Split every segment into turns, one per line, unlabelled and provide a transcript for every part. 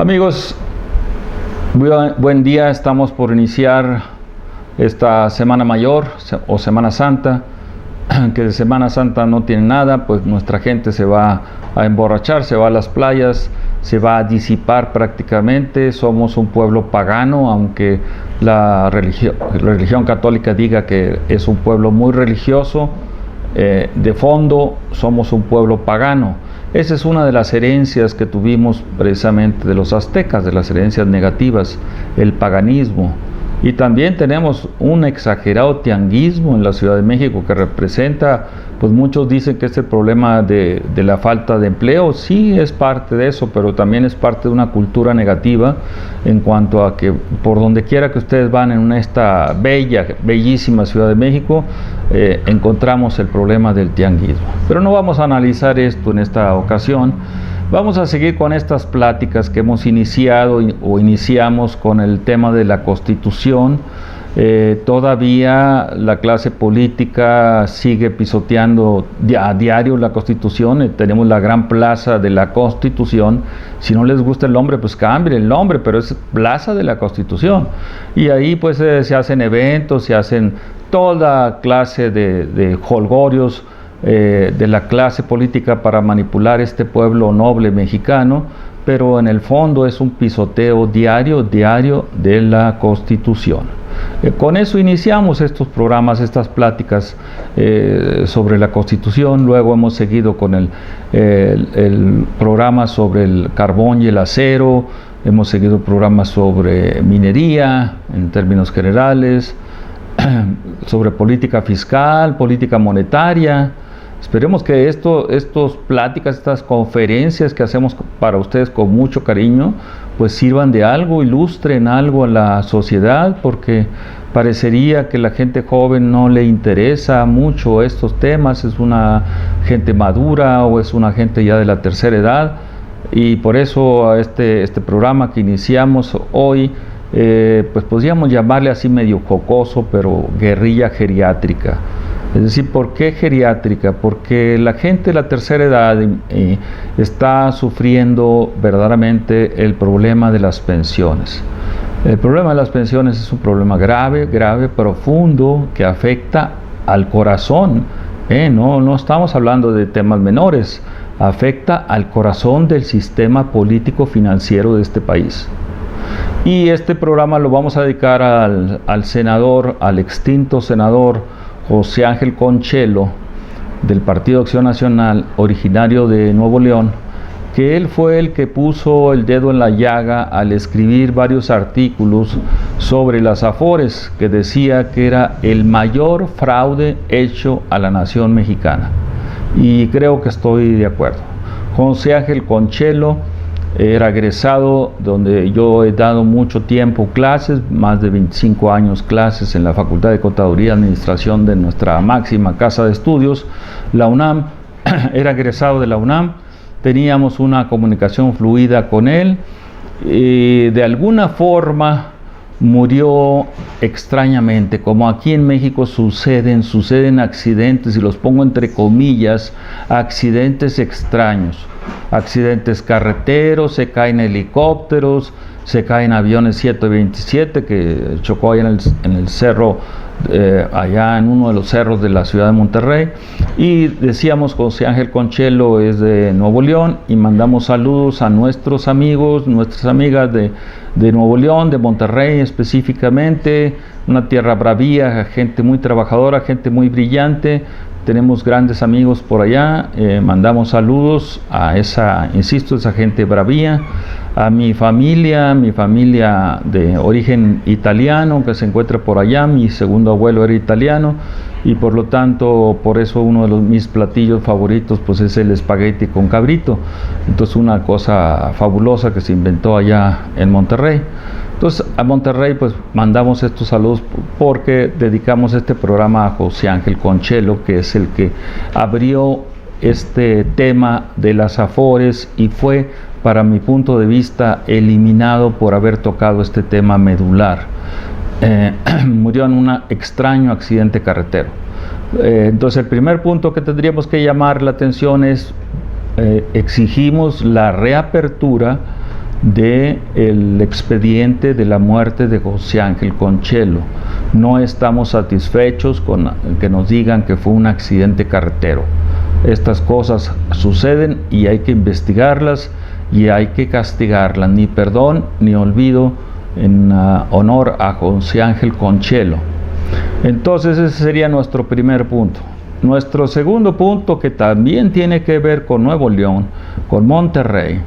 Amigos, buen día. Estamos por iniciar esta Semana Mayor o Semana Santa, que de Semana Santa no tiene nada, pues nuestra gente se va a emborrachar, se va a las playas, se va a disipar prácticamente. Somos un pueblo pagano, aunque la religión católica diga que es un pueblo muy religioso. De fondo somos un pueblo pagano. Esa es una de las herencias que tuvimos precisamente de los aztecas, de las herencias negativas, el paganismo. Y también tenemos un exagerado tianguismo en la Ciudad de México que representa, pues muchos dicen que es el problema de la falta de empleo. Sí, es parte de eso, pero también es parte de una cultura negativa en cuanto a que por donde quiera que ustedes van en esta bellísima Ciudad de México, encontramos el problema del tianguismo. Pero no vamos a analizar esto en esta ocasión. Vamos a seguir con estas pláticas que hemos iniciado o iniciamos con el tema de la Constitución. Todavía la clase política sigue pisoteando a diario la Constitución. Tenemos la gran plaza de la Constitución. Si no les gusta el nombre, pues cambien el nombre, pero es Plaza de la Constitución. Y ahí pues se hacen eventos, se hacen toda clase de jolgorios de la clase política para manipular este pueblo noble mexicano, pero en el fondo es un pisoteo diario de la Constitución. Con eso iniciamos estos programas, estas pláticas sobre la Constitución. Luego hemos seguido con el programa sobre el carbón y el acero, hemos seguido programas sobre minería en términos generales, sobre política fiscal, política monetaria. Esperemos que estas pláticas, estas conferencias que hacemos para ustedes con mucho cariño, pues sirvan de algo, ilustren algo a la sociedad, porque parecería que la gente joven no le interesa mucho estos temas, es una gente madura o es una gente ya de la tercera edad, y por eso a este programa que iniciamos hoy, pues podríamos llamarle así medio jocoso, pero guerrilla geriátrica. Es decir, ¿por qué geriátrica? Porque la gente de la tercera edad está sufriendo verdaderamente el problema de las pensiones. El problema de las pensiones es un problema grave, profundo, que afecta al corazón. No estamos hablando de temas menores, afecta al corazón del sistema político financiero de este país. Y este programa lo vamos a dedicar al senador, al extinto senador José Ángel Conchelo, del Partido Acción Nacional, originario de Nuevo León, que él fue el que puso el dedo en la llaga al escribir varios artículos sobre las Afores, que decía que era el mayor fraude hecho a la nación mexicana. Y creo que estoy de acuerdo. José Ángel Conchelo era egresado, donde yo he dado mucho tiempo clases, más de 25 años clases en la Facultad de Contaduría y Administración de nuestra máxima casa de estudios, la UNAM. Era egresado de la UNAM, teníamos una comunicación fluida con él, y de alguna forma murió extrañamente, como aquí en México suceden accidentes, y los pongo entre comillas, accidentes extraños. Accidentes carreteros, se caen helicópteros, se caen aviones 727 que chocó allá en el cerro, allá en uno de los cerros de la ciudad de Monterrey. Y decíamos, José Ángel Conchelo es de Nuevo León, y mandamos saludos a nuestros amigos, nuestras amigas de Nuevo León, de Monterrey específicamente, una tierra bravía, gente muy trabajadora, gente muy brillante. Tenemos grandes amigos por allá. Mandamos saludos a esa gente bravía, a mi familia de origen italiano que se encuentra por allá. Mi segundo abuelo era italiano, y por lo tanto, por eso uno de mis platillos favoritos pues es el espagueti con cabrito. Entonces, una cosa fabulosa que se inventó allá en Monterrey. Entonces, a Monterrey pues mandamos estos saludos porque dedicamos este programa a José Ángel Conchelo, que es el que abrió este tema de las Afores y fue, para mi punto de vista, eliminado por haber tocado este tema medular. Murió en un extraño accidente carretero. Entonces, el primer punto que tendríamos que llamar la atención es exigimos la reapertura del expediente de la muerte de José Ángel Conchelo. No estamos satisfechos con que nos digan que fue un accidente carretero. Estas cosas suceden y hay que investigarlas y hay que castigarlas. Ni perdón ni olvido en honor a José Ángel Conchelo. Entonces ese sería nuestro primer punto. Nuestro segundo punto, que también tiene que ver con Nuevo León, con Monterrey,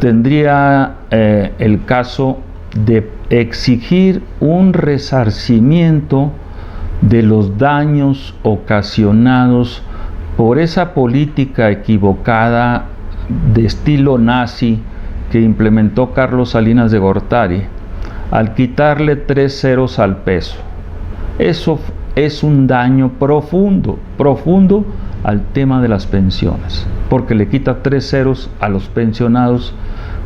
tendría el caso de exigir un resarcimiento de los daños ocasionados por esa política equivocada de estilo nazi que implementó Carlos Salinas de Gortari al quitarle 3 ceros al peso. Eso es un daño profundo al tema de las pensiones, porque le quita 3 ceros a los pensionados,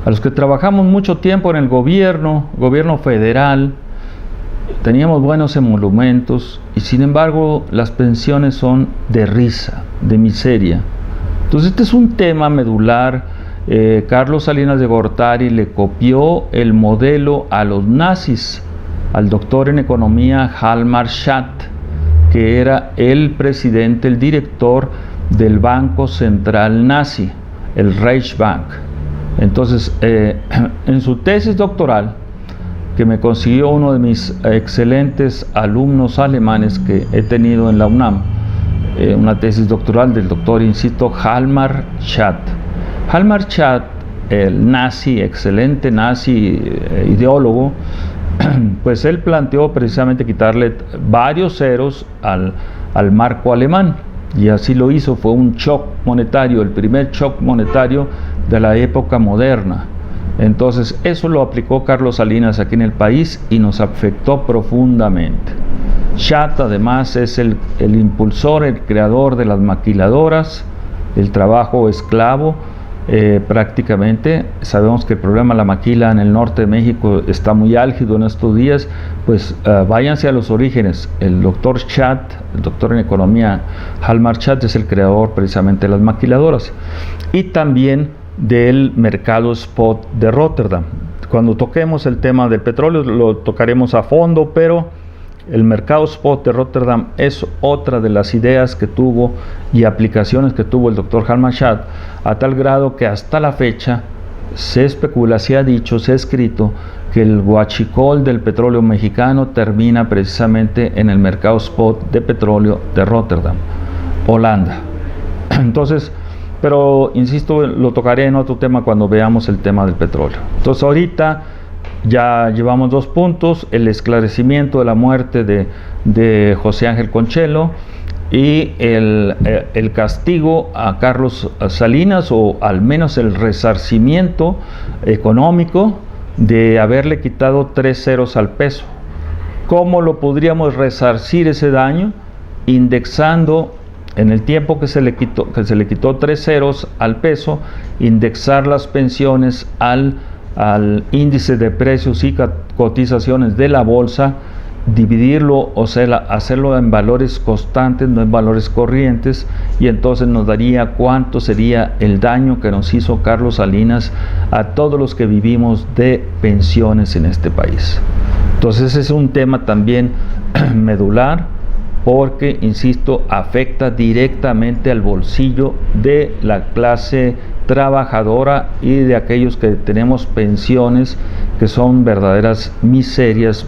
a los que trabajamos mucho tiempo en el gobierno federal, teníamos buenos emolumentos y sin embargo las pensiones son de risa, de miseria. Entonces este es un tema medular. Carlos Salinas de Gortari le copió el modelo a los nazis, al doctor en economía Hjalmar Schacht, que era el presidente, el director del Banco Central Nazi, el Reichsbank. Entonces, en su tesis doctoral, que me consiguió uno de mis excelentes alumnos alemanes que he tenido en la UNAM, una tesis doctoral del doctor, insisto, Hjalmar Schacht. Hjalmar Schacht, el nazi, excelente nazi ideólogo, pues él planteó precisamente quitarle varios ceros al marco alemán, y así lo hizo. Fue un shock monetario, el primer shock monetario de la época moderna. Entonces eso lo aplicó Carlos Salinas aquí en el país y nos afectó profundamente. Schacht además es el impulsor, el creador de las maquiladoras, el trabajo esclavo. Prácticamente sabemos que el problema de la maquila en el norte de México está muy álgido en estos días. Pues váyanse a los orígenes. El doctor Schacht, el doctor en economía Hjalmar Schacht, es el creador precisamente de las maquiladoras y también del mercado spot de Rotterdam. Cuando toquemos el tema del petróleo lo tocaremos a fondo, pero el mercado spot de Rotterdam es otra de las ideas que tuvo y aplicaciones que tuvo el doctor Hjalmar Schacht, a tal grado que hasta la fecha se especula, se ha dicho, se ha escrito que el huachicol del petróleo mexicano termina precisamente en el mercado spot de petróleo de Rotterdam, Holanda. Entonces, pero insisto, lo tocaré en otro tema cuando veamos el tema del petróleo. Entonces ahorita ya llevamos 2 puntos: el esclarecimiento de la muerte de José Ángel Conchelo y el castigo a Carlos Salinas, o al menos el resarcimiento económico de haberle quitado 3 ceros al peso. ¿Cómo lo podríamos resarcir ese daño? Indexando en el tiempo que se le quitó 3 ceros al peso, indexar las pensiones al índice de precios y cotizaciones de la bolsa, dividirlo, o sea, hacerlo en valores constantes, no en valores corrientes, y entonces nos daría cuánto sería el daño que nos hizo Carlos Salinas a todos los que vivimos de pensiones en este país. Entonces ese es un tema también medular, porque, insisto, afecta directamente al bolsillo de la clase trabajadora y de aquellos que tenemos pensiones que son verdaderas miserias,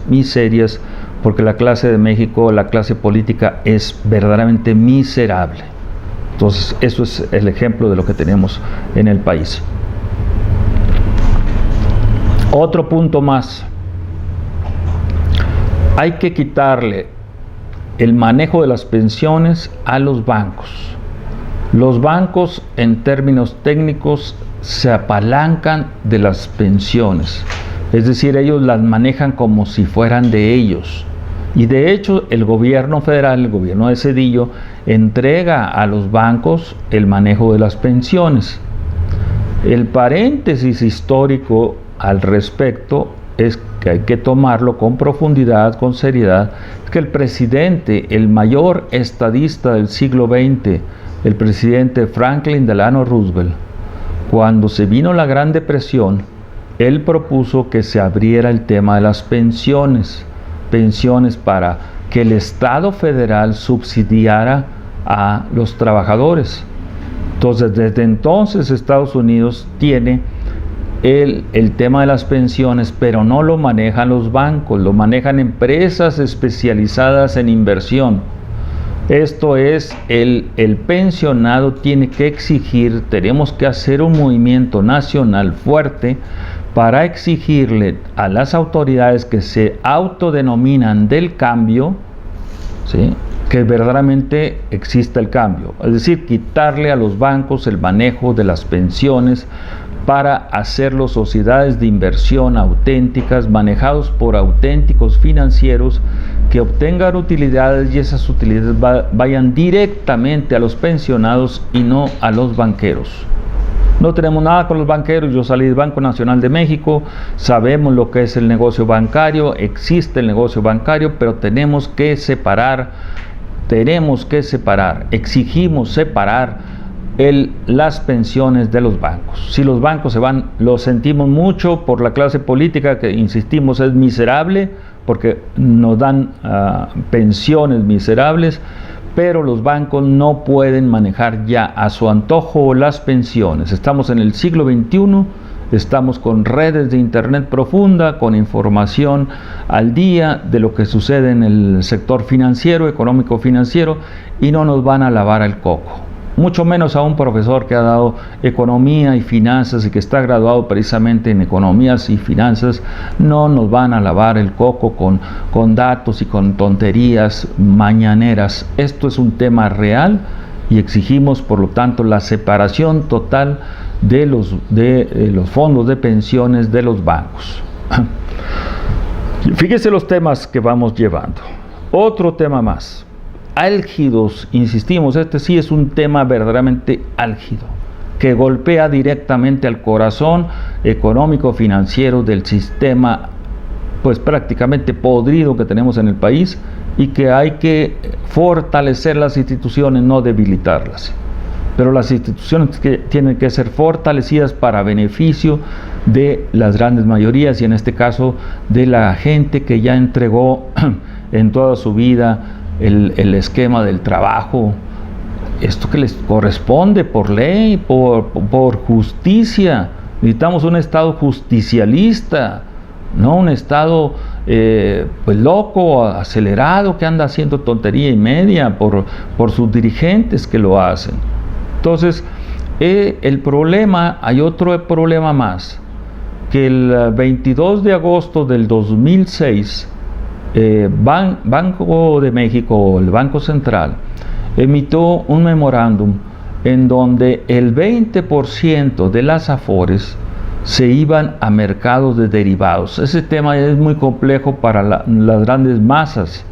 porque la clase de México, la clase política, es verdaderamente miserable. Entonces eso es el ejemplo de lo que tenemos en el país. Otro punto más: hay que quitarle el manejo de las pensiones a los bancos. Los bancos, en términos técnicos, se apalancan de las pensiones, es decir, ellos las manejan como si fueran de ellos. Y de hecho el gobierno federal, el gobierno de Zedillo, entrega a los bancos el manejo de las pensiones. El paréntesis histórico al respecto es que hay que tomarlo con profundidad, con seriedad, que el presidente, el mayor estadista del siglo XX, el presidente Franklin Delano Roosevelt, cuando se vino la Gran Depresión, él propuso que se abriera el tema de las pensiones para que el Estado federal subsidiara a los trabajadores. Entonces, desde entonces Estados Unidos tiene el tema de las pensiones, pero no lo manejan los bancos, lo manejan empresas especializadas en inversión. Esto es, el pensionado tiene que exigir, tenemos que hacer un movimiento nacional fuerte para exigirle a las autoridades que se autodenominan del cambio, ¿sí?, que verdaderamente exista el cambio, es decir, quitarle a los bancos el manejo de las pensiones para hacerlos sociedades de inversión auténticas, manejados por auténticos financieros que obtengan utilidades y esas utilidades vayan directamente a los pensionados y no a los banqueros. No tenemos nada con los banqueros, yo salí del Banco Nacional de México, sabemos lo que es el negocio bancario, existe el negocio bancario, pero tenemos que separar, exigimos separar las pensiones de los bancos. Si los bancos se van, lo sentimos mucho por la clase política que, insistimos, es miserable, porque nos dan pensiones miserables, pero los bancos no pueden manejar ya a su antojo las pensiones. Estamos en el siglo XXI, estamos con redes de internet profunda, con información al día de lo que sucede en el sector financiero, económico financiero, y no nos van a lavar el coco. Mucho menos a un profesor que ha dado economía y finanzas y que está graduado precisamente en economías y finanzas, no nos van a lavar el coco con datos y con tonterías mañaneras. Esto es un tema real y exigimos, por lo tanto, la separación total de los fondos de pensiones de los bancos. Fíjese los temas que vamos llevando. Otro tema más. Álgidos, insistimos, este sí es un tema verdaderamente álgido, que golpea directamente al corazón económico financiero del sistema, pues prácticamente podrido que tenemos en el país, y que hay que fortalecer las instituciones, no debilitarlas. Pero las instituciones que tienen que ser fortalecidas para beneficio de las grandes mayorías, y en este caso de la gente que ya entregó en toda su vida el esquema del trabajo, esto que les corresponde por ley, por justicia. Necesitamos un Estado justicialista, no un Estado pues loco, acelerado, que anda haciendo tontería y media por sus dirigentes que lo hacen. Entonces, el problema, hay otro problema más, que el 22 de agosto del 2006, Banco de México, el Banco Central, emitió un memorándum en donde el 20% de las Afores se iban a mercados de derivados. Ese tema es muy complejo para las grandes masas,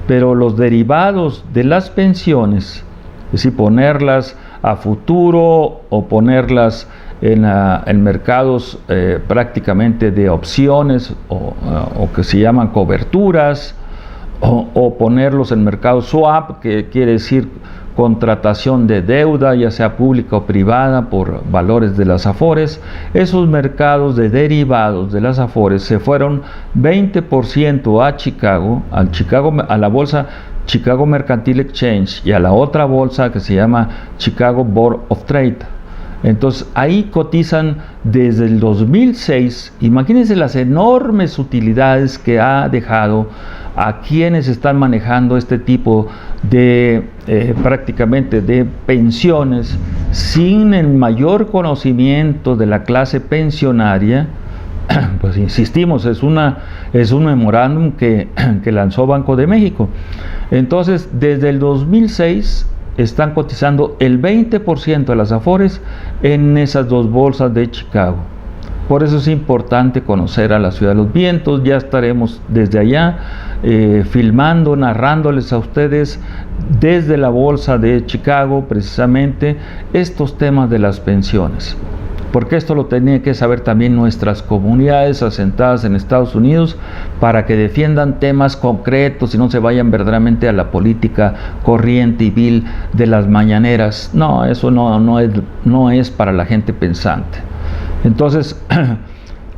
pero los derivados de las pensiones, es decir, ponerlas a futuro o ponerlas en mercados prácticamente de opciones o que se llaman coberturas, o ponerlos en mercados swap, que quiere decir contratación de deuda, ya sea pública o privada, por valores de las Afores. Esos mercados de derivados de las Afores se fueron 20% a Chicago, a la bolsa Chicago Mercantile Exchange y a la otra bolsa que se llama Chicago Board of Trade. Entonces ahí cotizan desde el 2006. Imagínense las enormes utilidades que ha dejado a quienes están manejando este tipo de prácticamente de pensiones sin el mayor conocimiento de la clase pensionaria. Pues insistimos, es un memorándum que lanzó Banco de México. Entonces, desde el 2006 están cotizando el 20% de las Afores en esas dos bolsas de Chicago. Por eso es importante conocer a la Ciudad de los Vientos. Ya estaremos desde allá filmando, narrándoles a ustedes desde la bolsa de Chicago precisamente estos temas de las pensiones. Porque esto lo tenían que saber también nuestras comunidades asentadas en Estados Unidos, para que defiendan temas concretos y no se vayan verdaderamente a la política corriente y vil de las mañaneras. No, eso no es para la gente pensante. Entonces,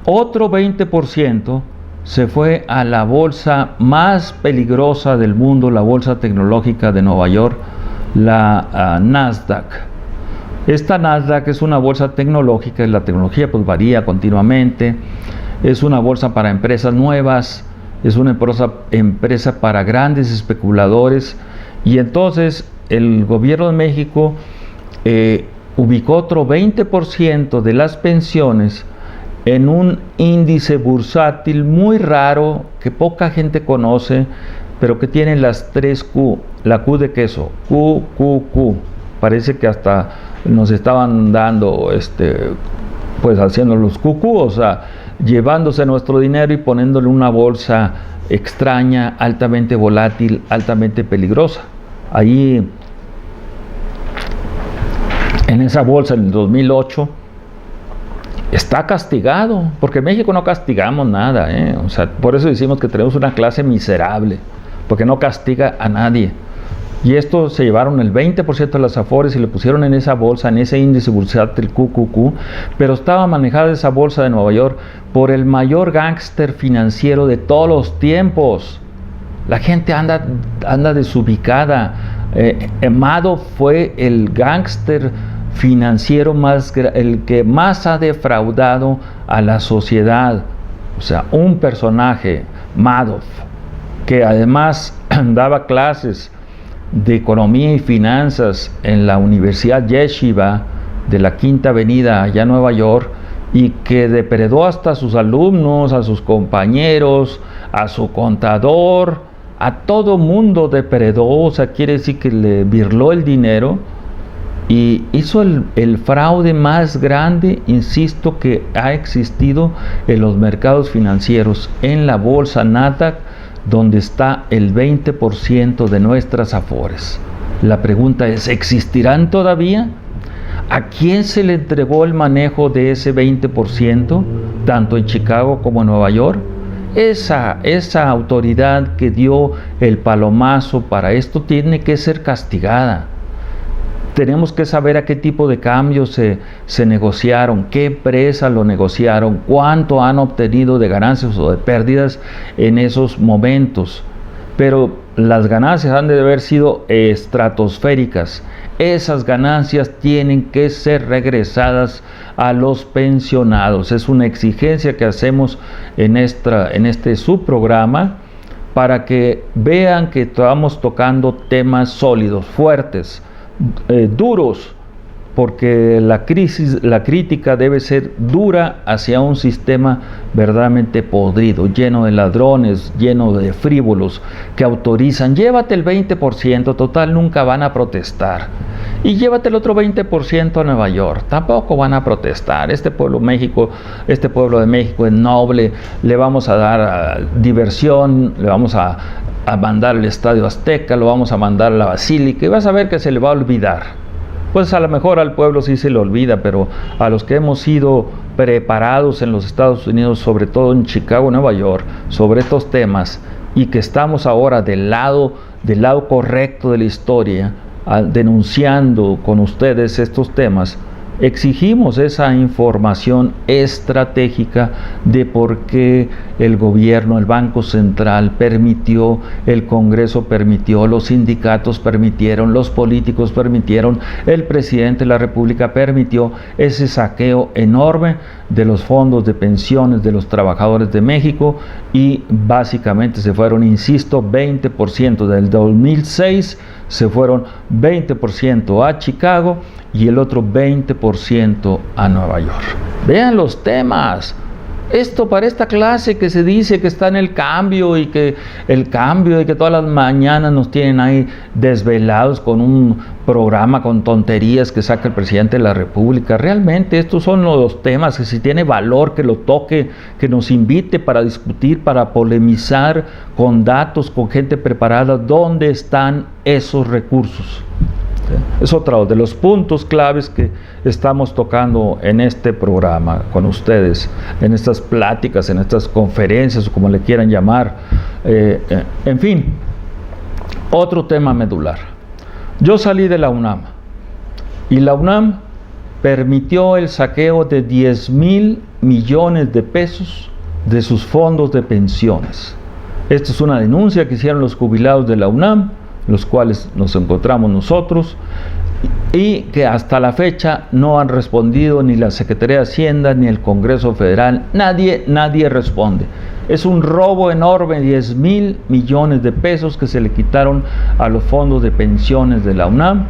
Otro 20% se fue a la bolsa más peligrosa del mundo, la bolsa tecnológica de Nueva York, la Nasdaq. Esta Nasdaq es una bolsa tecnológica, y la tecnología pues varía continuamente, es una bolsa para empresas nuevas, es una empresa para grandes especuladores, y entonces el gobierno de México ubicó otro 20% de las pensiones en un índice bursátil muy raro que poca gente conoce, pero que tiene las 3 Q, la Q de queso, Q, Q, Q. Parece que hasta nos estaban dando, pues haciendo los QQ, o sea, llevándose nuestro dinero y poniéndole una bolsa extraña, altamente volátil, altamente peligrosa. Ahí, en esa bolsa, en el 2008, está castigado, porque en México no castigamos nada, o sea, por eso decimos que tenemos una clase miserable, porque no castiga a nadie. Y esto se llevaron el 20% de las afores y le pusieron en esa bolsa, en ese índice bursátil QQQ, pero estaba manejada esa bolsa de Nueva York por el mayor gángster financiero de todos los tiempos. La gente anda desubicada. Madoff fue el gángster financiero el que más ha defraudado a la sociedad. O sea, un personaje, Madoff, que además daba clases de economía y finanzas en la Universidad Yeshiva de la Quinta Avenida allá en Nueva York, y que depredó hasta a sus alumnos, a sus compañeros, a su contador, a todo mundo depredó. O sea, quiere decir que le birló el dinero y hizo el fraude más grande, insisto, que ha existido en los mercados financieros, en la bolsa Nasdaq, donde está el 20% de nuestras afores. La pregunta es, ¿existirán todavía? ¿A quién se le entregó el manejo de ese 20%, tanto en Chicago como en Nueva York? Esa autoridad que dio el palomazo para esto tiene que ser castigada. Tenemos que saber a qué tipo de cambios se negociaron, qué empresa lo negociaron, cuánto han obtenido de ganancias o de pérdidas en esos momentos. Pero las ganancias han de haber sido estratosféricas. Esas ganancias tienen que ser regresadas a los pensionados. Es una exigencia que hacemos en este subprograma, para que vean que estamos tocando temas sólidos, fuertes, duros, porque la crítica debe ser dura hacia un sistema verdaderamente podrido, lleno de ladrones, lleno de frívolos que autorizan, llévate el 20%, total nunca van a protestar, y llévate el otro 20% a Nueva York, tampoco van a protestar. Este pueblo de México es noble, le vamos a dar diversión, le vamos a mandar al Estadio Azteca, lo vamos a mandar a la Basílica, y vas a ver que se le va a olvidar. Pues a lo mejor al pueblo sí se le olvida, pero a los que hemos sido preparados en los Estados Unidos, sobre todo en Chicago, Nueva York, sobre estos temas, y que estamos ahora del lado correcto de la historia, denunciando con ustedes estos temas, exigimos esa información estratégica de por qué el gobierno, el Banco Central permitió, el Congreso permitió, los sindicatos permitieron, los políticos permitieron, el presidente de la República permitió ese saqueo enorme de los fondos de pensiones de los trabajadores de México, y básicamente se fueron, insisto, 20% del 2006, se fueron 20% a Chicago y el otro 20% a Nueva York. Vean los temas. Esto para esta clase que se dice que está en el cambio y que todas las mañanas nos tienen ahí desvelados con un programa con tonterías que saca el presidente de la República. Realmente estos son los temas que si tiene valor que lo toque, que nos invite para discutir, para polemizar con datos, con gente preparada. ¿Dónde están esos recursos? Es otro de los puntos claves que estamos tocando en este programa con ustedes, en estas pláticas, en estas conferencias, o como le quieran llamar. En fin, otro tema medular. Yo salí de la UNAM, y la UNAM permitió el saqueo de 10,000 millones de pesos de sus fondos de pensiones. Esta es una denuncia que hicieron los jubilados de la UNAM, los cuales nos encontramos nosotros, y que hasta la fecha no han respondido ni la Secretaría de Hacienda ni el Congreso Federal. Nadie responde. Es un robo enorme, 10,000 millones de pesos que se le quitaron a los fondos de pensiones de la UNAM,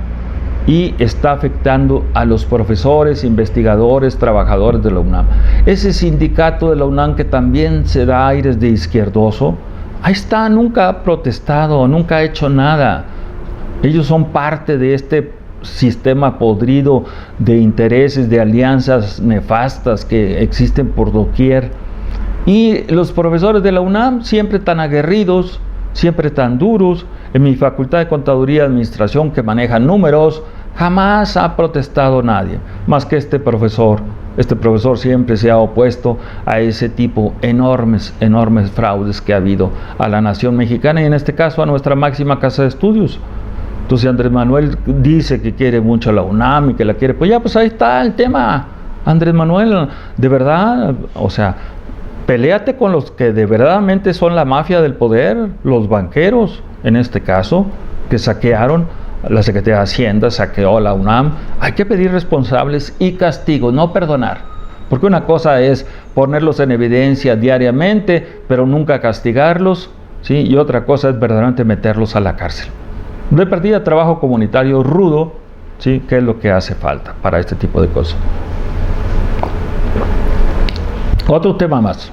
y está afectando a los profesores, investigadores, trabajadores de la UNAM. Ese sindicato de la UNAM, que también se da aires de izquierdoso, ahí está, nunca ha protestado, nunca ha hecho nada. Ellos son parte de este sistema podrido de intereses, de alianzas nefastas que existen por doquier. Y los profesores de la UNAM, siempre tan aguerridos, siempre tan duros. En mi facultad de Contaduría y Administración, que maneja números, jamás ha protestado nadie, más que este profesor. Este profesor siempre se ha opuesto a ese tipo enormes fraudes que ha habido a la nación mexicana, y en este caso a nuestra máxima casa de estudios. Entonces Andrés Manuel dice que quiere mucho a la UNAM y que la quiere, pues ya, pues ahí está el tema. Andrés Manuel, de verdad, o sea, peléate con los que de verdadmente son la mafia del poder, los banqueros, en este caso, que saquearon la Secretaría de Hacienda, saqueó la UNAM. Hay que pedir responsables y castigos, no perdonar. Porque una cosa es ponerlos en evidencia diariamente, pero nunca castigarlos, ¿sí? Y otra cosa es verdaderamente meterlos a la cárcel. De partida, trabajo comunitario rudo, ¿sí? Que es lo que hace falta para este tipo de cosas. Otro tema más.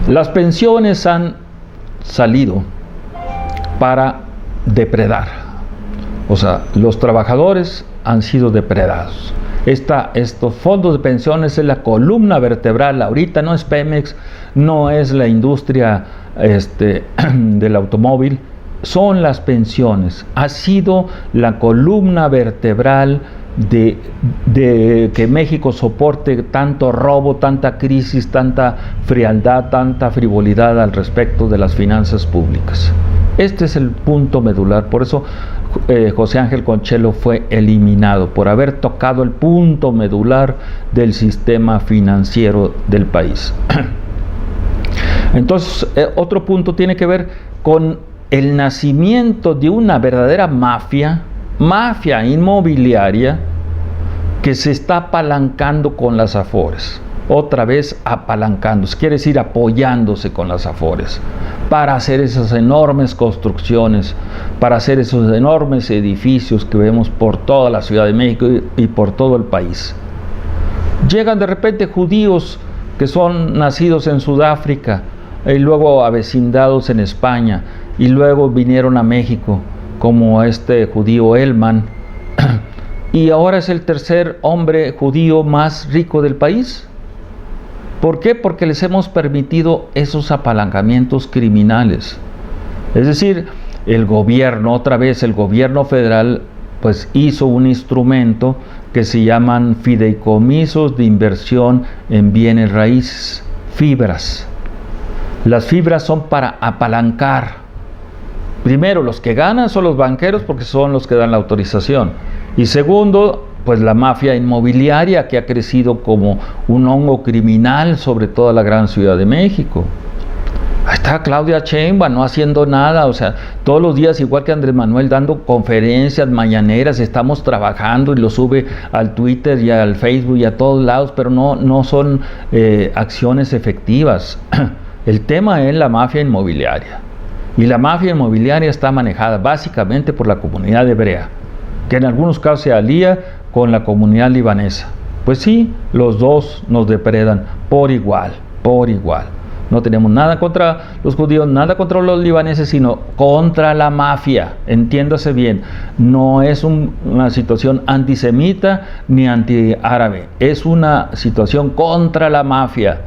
Las pensiones han salido para depredar. O sea, los trabajadores han sido depredados. Estos fondos de pensiones es la columna vertebral. Ahorita no es Pemex, no es la industria del automóvil, son las pensiones. Ha sido la columna vertebral de que México soporte tanto robo, tanta crisis, tanta frialdad, tanta frivolidad al respecto de las finanzas públicas. Este es el punto medular. Por eso José Ángel Conchelo fue eliminado, por haber tocado el punto medular del sistema financiero del país. Entonces, otro punto tiene que ver con el nacimiento de una verdadera mafia inmobiliaria que se está apalancando con las Afores. Otra vez apalancándose, quiere decir apoyándose con las Afores para hacer esas enormes construcciones, para hacer esos enormes edificios que vemos por toda la Ciudad de México y por todo el país. Llegan de repente judíos que son nacidos en Sudáfrica y luego avecindados en España, y luego vinieron a México, como este judío Elman, y ahora es el tercer hombre judío más rico del país. ¿Por qué? Porque les hemos permitido esos apalancamientos criminales. Es decir, el gobierno, otra vez el gobierno federal, pues hizo un instrumento que se llaman fideicomisos de inversión en bienes raíces, fibras. Las fibras son para apalancar. Primero, los que ganan son los banqueros, porque son los que dan la autorización. Y segundo, pues la mafia inmobiliaria, que ha crecido como un hongo criminal sobre toda la gran Ciudad de México. Ahí está Claudia Sheinbaum no haciendo nada, o sea, todos los días, igual que Andrés Manuel, dando conferencias mañaneras. Estamos trabajando y lo sube al Twitter y al Facebook y a todos lados, pero no son acciones efectivas. El tema es la mafia inmobiliaria. Y la mafia inmobiliaria está manejada básicamente por la comunidad hebrea, que en algunos casos se alía con la comunidad libanesa. Pues sí, los dos nos depredan por igual. No tenemos nada contra los judíos, nada contra los libaneses, sino contra la mafia. Entiéndase bien, no es una situación antisemita ni antiárabe, es una situación contra la mafia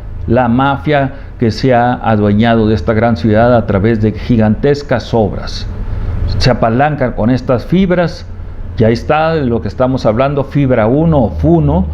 que se ha adueñado de esta gran ciudad a través de gigantescas obras. Se apalancan con estas fibras. Y ahí está lo que estamos hablando, Fibra 1 o FUNO,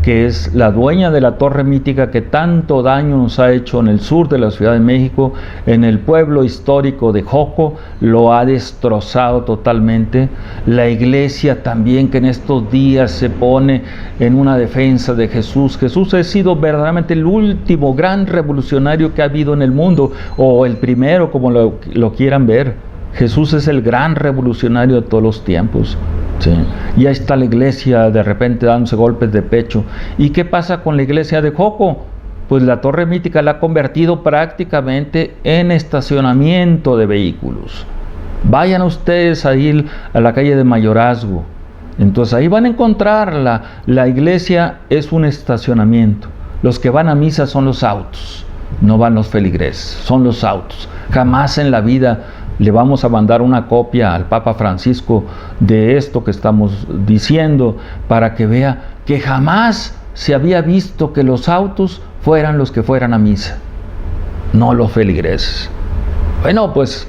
que es la dueña de la torre mítica que tanto daño nos ha hecho en el sur de la Ciudad de México, en el pueblo histórico de Joco, lo ha destrozado totalmente. La iglesia también, que en estos días se pone en una defensa de Jesús. Jesús ha sido verdaderamente el último gran revolucionario que ha habido en el mundo, o el primero, como lo quieran ver. Jesús es el gran revolucionario de todos los tiempos. Sí. Y ahí está la iglesia de repente dándose golpes de pecho. ¿Y qué pasa con la iglesia de Joco? Pues la torre mítica la ha convertido prácticamente en estacionamiento de vehículos. Vayan ustedes a ir a la calle de Mayorazgo. Entonces ahí van a encontrar la iglesia es un estacionamiento. Los que van a misa son los autos, no van los feligreses, son los autos. Jamás en la vida le vamos a mandar una copia al Papa Francisco de esto que estamos diciendo, para que vea que jamás se había visto que los autos fueran los que fueran a misa, no los feligreses. Bueno, pues,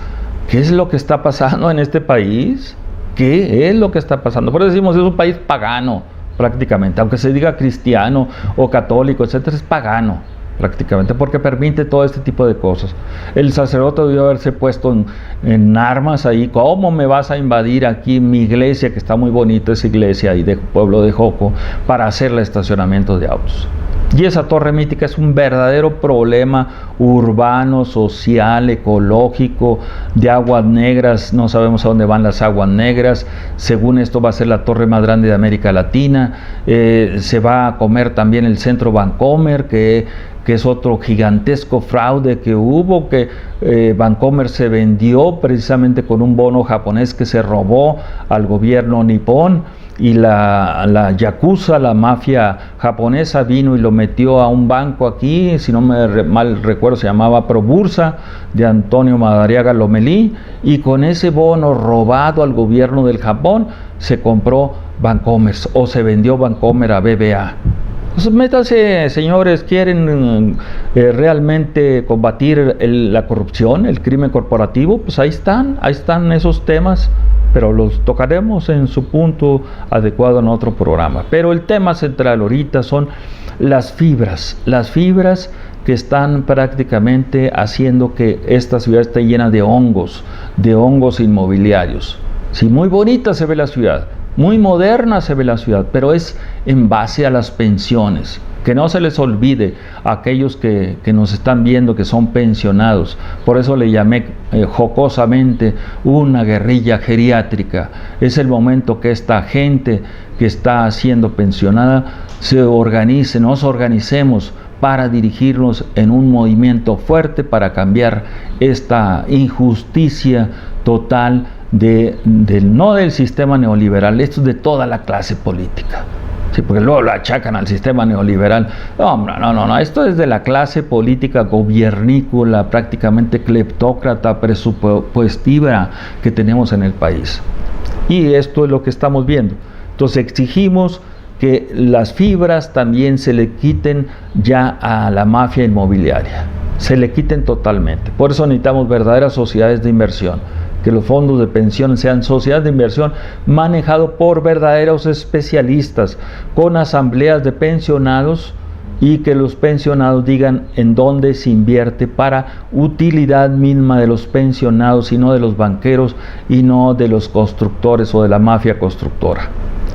¿qué es lo que está pasando en este país? ¿Qué es lo que está pasando? Por eso decimos, es un país pagano prácticamente, aunque se diga cristiano o católico, etcétera, es pagano prácticamente, porque permite todo este tipo de cosas. El sacerdote debió haberse puesto en armas ahí. ¿Cómo me vas a invadir aquí mi iglesia, que está muy bonita esa iglesia ahí del pueblo de Joco, para hacerle estacionamiento de autos? Y esa torre mítica es un verdadero problema urbano, social, ecológico, de aguas negras. No sabemos a dónde van las aguas negras. Según esto va a ser la torre más grande de América Latina. Se va a comer también el centro Vancomer, que es otro gigantesco fraude que hubo, que Vancomer se vendió precisamente con un bono japonés que se robó al gobierno nipón, y la yakuza, la mafia japonesa, vino y lo metió a un banco aquí, si no me mal recuerdo se llamaba Probursa, de Antonio Madariaga Lomelí, y con ese bono robado al gobierno del Japón se compró Vancomer, o se vendió Vancomer a BBA. Pues métanse, señores, quieren realmente combatir la corrupción, el crimen corporativo, pues ahí están esos temas, pero los tocaremos en su punto adecuado en otro programa. Pero el tema central ahorita son las fibras que están prácticamente haciendo que esta ciudad esté llena de hongos inmobiliarios. Sí, muy bonita se ve la ciudad, muy moderna se ve la ciudad, pero es en base a las pensiones. Que no se les olvide a aquellos que nos están viendo, que son pensionados. Por eso le llamé jocosamente una guerrilla geriátrica. Es el momento que esta gente que está siendo pensionada se organice, nos organicemos para dirigirnos en un movimiento fuerte para cambiar esta injusticia total no del sistema neoliberal, esto es de toda la clase política. Sí, porque luego lo achacan al sistema neoliberal. No, esto es de la clase política gobiernícola, prácticamente cleptócrata, presupuestiva que tenemos en el país. Y esto es lo que estamos viendo. Entonces exigimos que las fibras también se le quiten ya a la mafia inmobiliaria, se le quiten totalmente. Por eso necesitamos verdaderas sociedades de inversión, que los fondos de pensión sean sociedades de inversión manejados por verdaderos especialistas, con asambleas de pensionados, y que los pensionados digan en dónde se invierte para utilidad misma de los pensionados y no de los banqueros y no de los constructores o de la mafia constructora.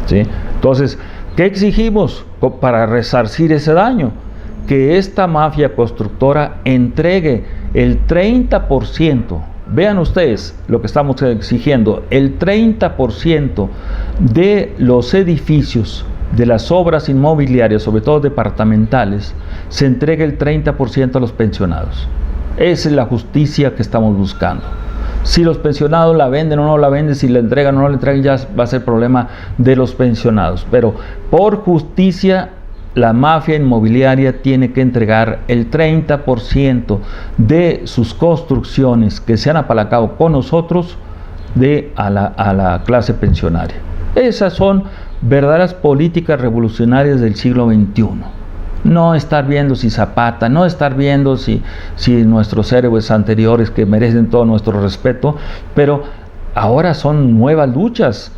¿Sí? Entonces, ¿qué exigimos para resarcir ese daño? Que esta mafia constructora entregue el 30%. Vean ustedes lo que estamos exigiendo, el 30% de los edificios, de las obras inmobiliarias, sobre todo departamentales, se entregue el 30% a los pensionados. Esa es la justicia que estamos buscando. Si los pensionados la venden o no la venden, si la entregan o no la entregan, ya va a ser problema de los pensionados. Pero por justicia, la mafia inmobiliaria tiene que entregar el 30% de sus construcciones que se han apalancado con nosotros a la clase pensionaria. Esas son verdaderas políticas revolucionarias del siglo XXI. No estar viendo si Zapata, no estar viendo si nuestros héroes anteriores, que merecen todo nuestro respeto, pero ahora son nuevas luchas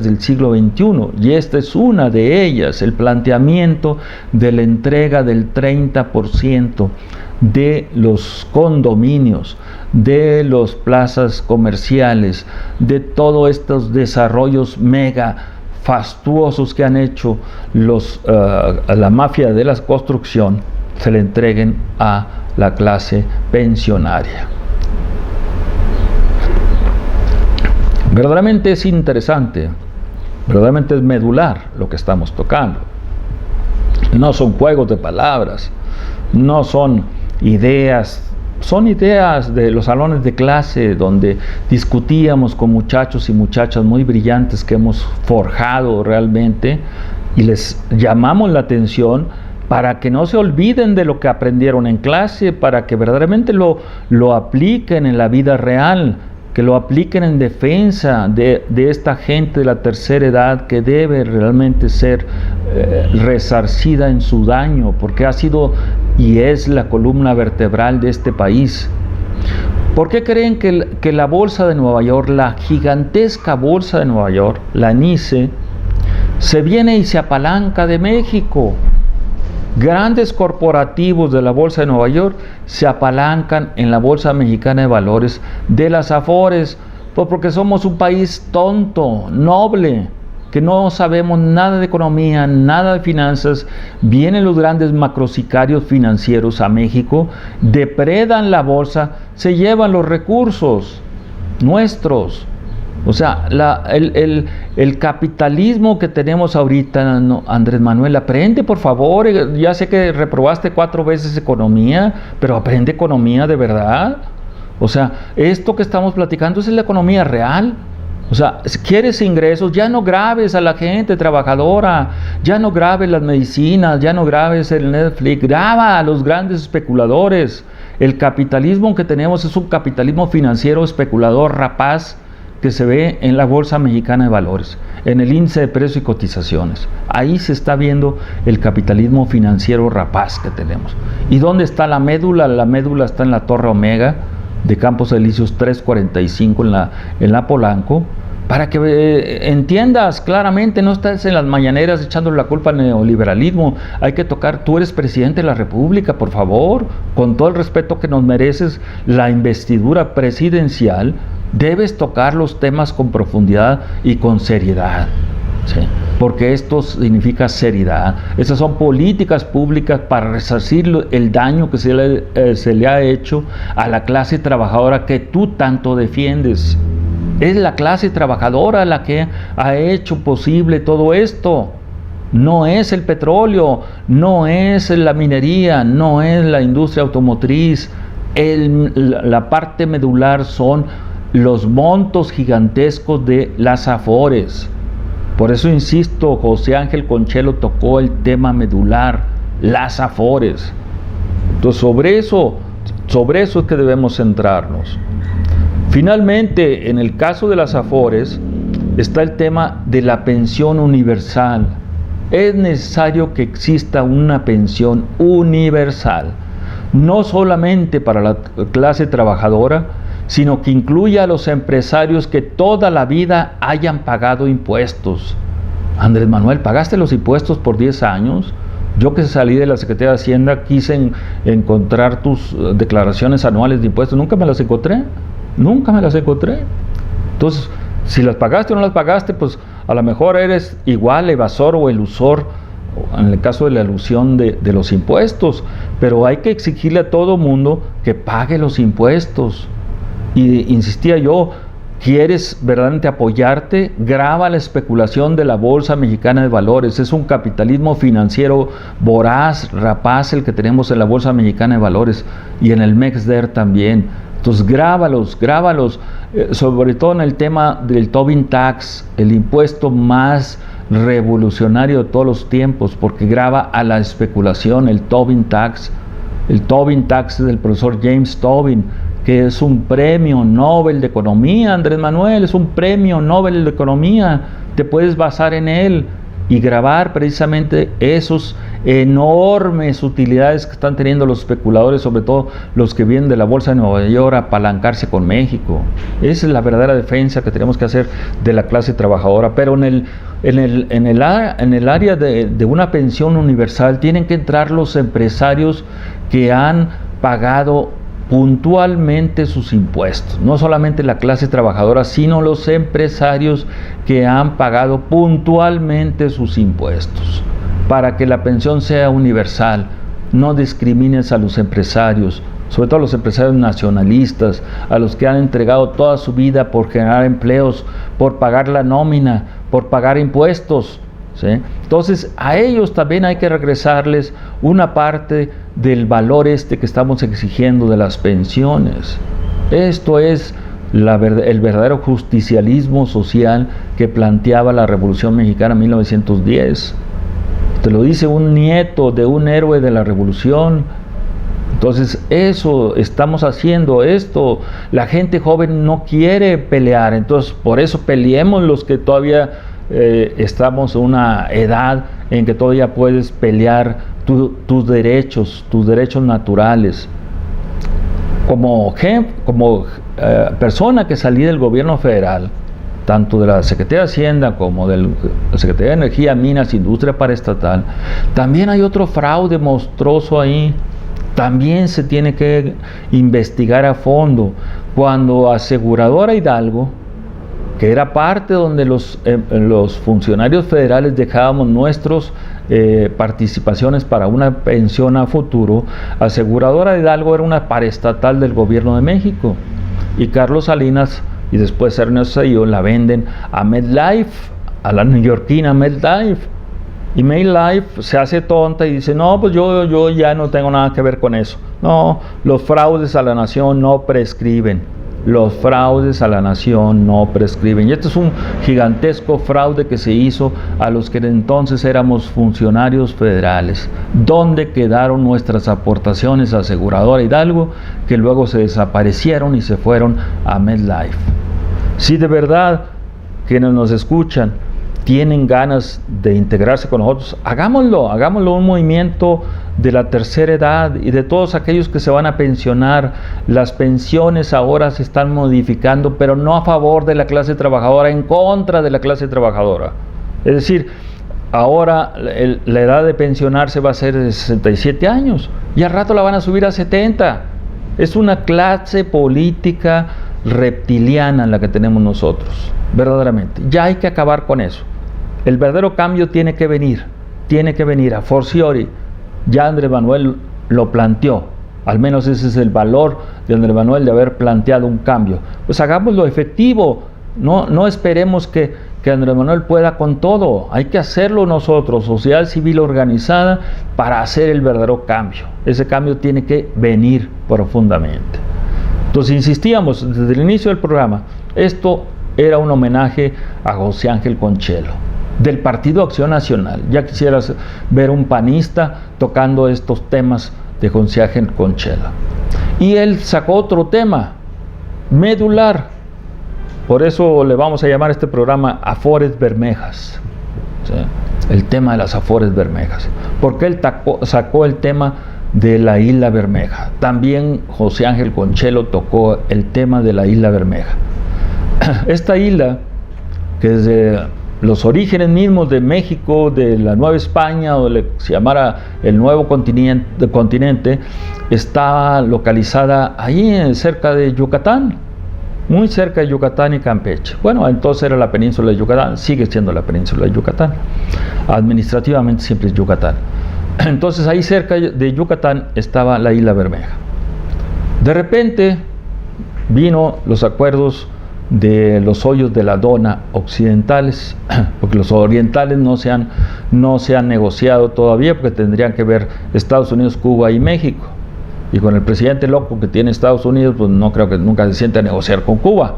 del siglo XXI, y esta es una de ellas, el planteamiento de la entrega del 30% de los condominios, de las plazas comerciales, de todos estos desarrollos mega fastuosos que han hecho la mafia de la construcción, se le entreguen a la clase pensionaria. Verdaderamente es interesante, verdaderamente es medular lo que estamos tocando. No son juegos de palabras, no son ideas de los salones de clase donde discutíamos con muchachos y muchachas muy brillantes que hemos forjado realmente, y les llamamos la atención para que no se olviden de lo que aprendieron en clase, para que verdaderamente lo apliquen en la vida real, que lo apliquen en defensa de esta gente de la tercera edad que debe realmente ser resarcida en su daño, porque ha sido y es la columna vertebral de este país. ¿Por qué creen que la Bolsa de Nueva York, la gigantesca Bolsa de Nueva York, la NYSE, se viene y se apalanca de México? Grandes corporativos de la Bolsa de Nueva York se apalancan en la Bolsa Mexicana de Valores de las Afores, pues porque somos un país tonto, noble, que no sabemos nada de economía, nada de finanzas. Vienen los grandes macrosicarios financieros a México, depredan la bolsa, se llevan los recursos nuestros. O sea, el capitalismo que tenemos ahorita, Andrés Manuel, aprende por favor. Ya sé que reprobaste 4 veces economía, pero aprende economía de verdad. O sea, esto que estamos platicando es la economía real. O sea, si quieres ingresos, ya no graves a la gente trabajadora, ya no graves las medicinas, ya no graves el Netflix, graba a los grandes especuladores. El capitalismo que tenemos es un capitalismo financiero especulador rapaz, que se ve en la Bolsa Mexicana de Valores, en el índice de precios y cotizaciones. Ahí se está viendo el capitalismo financiero rapaz que tenemos. ¿Y dónde está la médula? La médula está en la Torre Omega de Campos Elíseos 345 en la Polanco, para que entiendas claramente, no estás en las mañaneras echándole la culpa al neoliberalismo. Hay que tocar, tú eres presidente de la República, por favor, con todo el respeto que nos mereces, la investidura presidencial, debes tocar los temas con profundidad y con seriedad, ¿sí? Porque esto significa seriedad. Esas son políticas públicas para resarcir el daño que se le ha hecho a la clase trabajadora que tú tanto defiendes. Es la clase trabajadora la que ha hecho posible todo esto. No es el petróleo, no es la minería, no es la industria automotriz. La parte medular son los montos gigantescos de las Afores. Por eso insisto, José Ángel Conchelo tocó el tema medular, las Afores. Entonces sobre eso es que debemos centrarnos. Finalmente, en el caso de las Afores, está el tema de la pensión universal. Es necesario que exista una pensión universal, no solamente para la clase trabajadora, sino que incluya a los empresarios que toda la vida hayan pagado impuestos. Andrés Manuel, ¿pagaste los impuestos por 10 años? Yo que salí de la Secretaría de Hacienda quise encontrar tus declaraciones anuales de impuestos, nunca me las encontré. Entonces, si las pagaste o no las pagaste, pues a lo mejor eres igual evasor o elusor, en el caso de la elusión de los impuestos, pero hay que exigirle a todo mundo que pague los impuestos. Y insistía yo, ¿quieres verdaderamente apoyarte? Graba la especulación de la Bolsa Mexicana de Valores. Es un capitalismo financiero voraz, rapaz, el que tenemos en la Bolsa Mexicana de Valores y en el MEXDER también. Entonces grábalos, sobre todo en el tema del Tobin Tax, el impuesto más revolucionario de todos los tiempos, porque grava a la especulación, el Tobin Tax. El Tobin Tax es del profesor James Tobin, que es un premio Nobel de Economía. Andrés Manuel, es un premio Nobel de Economía, te puedes basar en él. y grabar precisamente esos enormes utilidades que están teniendo los especuladores, sobre todo los que vienen de la bolsa de Nueva York, a apalancarse con México. Esa es la verdadera defensa que tenemos que hacer de la clase trabajadora. Pero en el área de una pensión universal tienen que entrar los empresarios que han pagado puntualmente sus impuestos, no solamente la clase trabajadora, sino los empresarios que han pagado puntualmente sus impuestos, para que la pensión sea universal. No discrimines a los empresarios, sobre todo a los empresarios nacionalistas, a los que han entregado toda su vida por generar empleos, por pagar la nómina, por pagar impuestos, ¿sí? Entonces a ellos también hay que regresarles una parte del valor que estamos exigiendo de las pensiones. Esto es el verdadero justicialismo social que planteaba la Revolución Mexicana en 1910. Te lo dice un nieto de un héroe de la Revolución. Entonces eso estamos haciendo, esto la gente joven no quiere pelear, entonces por eso peleemos los que todavía estamos en una edad en que todavía puedes pelear tus derechos naturales. Como persona que salí del gobierno federal, tanto de la Secretaría de Hacienda como de la Secretaría de Energía, Minas, Industria Paraestatal, también hay otro fraude monstruoso ahí. También se tiene que investigar a fondo. Cuando Aseguradora Hidalgo, que era parte donde los funcionarios federales dejábamos nuestras participaciones para una pensión a futuro, Aseguradora Hidalgo era una paraestatal del gobierno de México, y Carlos Salinas y después Ernesto Zedillo la venden a MetLife, a la neoyorquina MetLife, y MetLife se hace tonta y dice: no, pues yo ya no tengo nada que ver con eso. No, los fraudes a la nación no prescriben. Los fraudes a la nación no prescriben. Y este es un gigantesco fraude que se hizo a los que entonces éramos funcionarios federales. ¿Dónde quedaron nuestras aportaciones a Aseguradora Hidalgo, que luego se desaparecieron y se fueron a MetLife? Si de verdad quienes nos escuchan tienen ganas de integrarse con nosotros, hagámoslo un movimiento de la tercera edad y de todos aquellos que se van a pensionar. Las pensiones ahora se están modificando, pero no a favor de la clase trabajadora, en contra de la clase trabajadora. Es decir, ahora la edad de pensionarse va a ser de 67 años y al rato la van a subir a 70. Es una clase política reptiliana la que tenemos nosotros, verdaderamente. Ya hay que acabar con eso. El verdadero cambio tiene que venir a forciori. Ya Andrés Manuel lo planteó, al menos ese es el valor de Andrés Manuel, de haber planteado un cambio. Pues hagámoslo efectivo, no esperemos que Andrés Manuel pueda con todo. Hay que hacerlo nosotros, sociedad civil organizada, para hacer el verdadero cambio. Ese cambio tiene que venir profundamente. Entonces insistíamos desde el inicio del programa, esto era un homenaje a José Ángel Conchelo, del Partido Acción Nacional. Ya quisieras ver un panista tocando estos temas de José Ángel Conchelo. Y él sacó otro tema medular, por eso le vamos a llamar a este programa Afores Bermejas, ¿sí? El tema de las Afores Bermejas, porque él sacó el tema de la Isla Bermeja. También José Ángel Conchelo tocó el tema de la Isla Bermeja. Esta isla, que desde los orígenes mismos de México, de la Nueva España, o se llamara el Nuevo Continente, está localizada ahí cerca de Yucatán, muy cerca de Yucatán y Campeche. Bueno, entonces era la península de Yucatán, sigue siendo la península de Yucatán, administrativamente siempre es Yucatán. Entonces ahí cerca de Yucatán estaba la Isla Bermeja. De repente vino los acuerdos de los hoyos de la Dona occidentales, porque los orientales no se han negociado todavía, porque tendrían que ver Estados Unidos, Cuba y México. Y con el presidente loco que tiene Estados Unidos, pues no creo que nunca se siente a negociar con Cuba.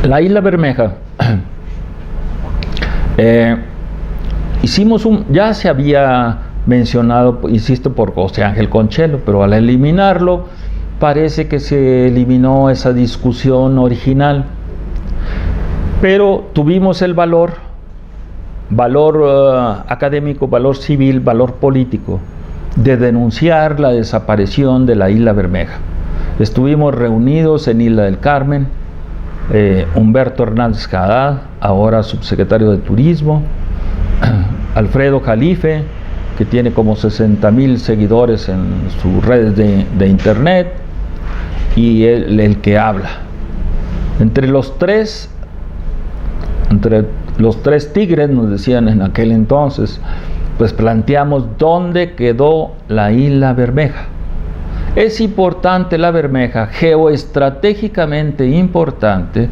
La Isla Bermeja, ya se había mencionado, insisto, por José Ángel Conchelo, pero al eliminarlo, parece que se eliminó esa discusión original. Pero tuvimos el valor académico, valor civil, valor político, de denunciar la desaparición de la Isla Bermeja. Estuvimos reunidos en Isla del Carmen, Humberto Hernández Haddad, ahora subsecretario de Turismo, Alfredo Jalife, que tiene como 60,000 seguidores en sus redes de internet, y el que habla. Entre los tres tigres, nos decían en aquel entonces, pues planteamos dónde quedó la Isla Bermeja. Es importante la Bermeja, geoestratégicamente importante,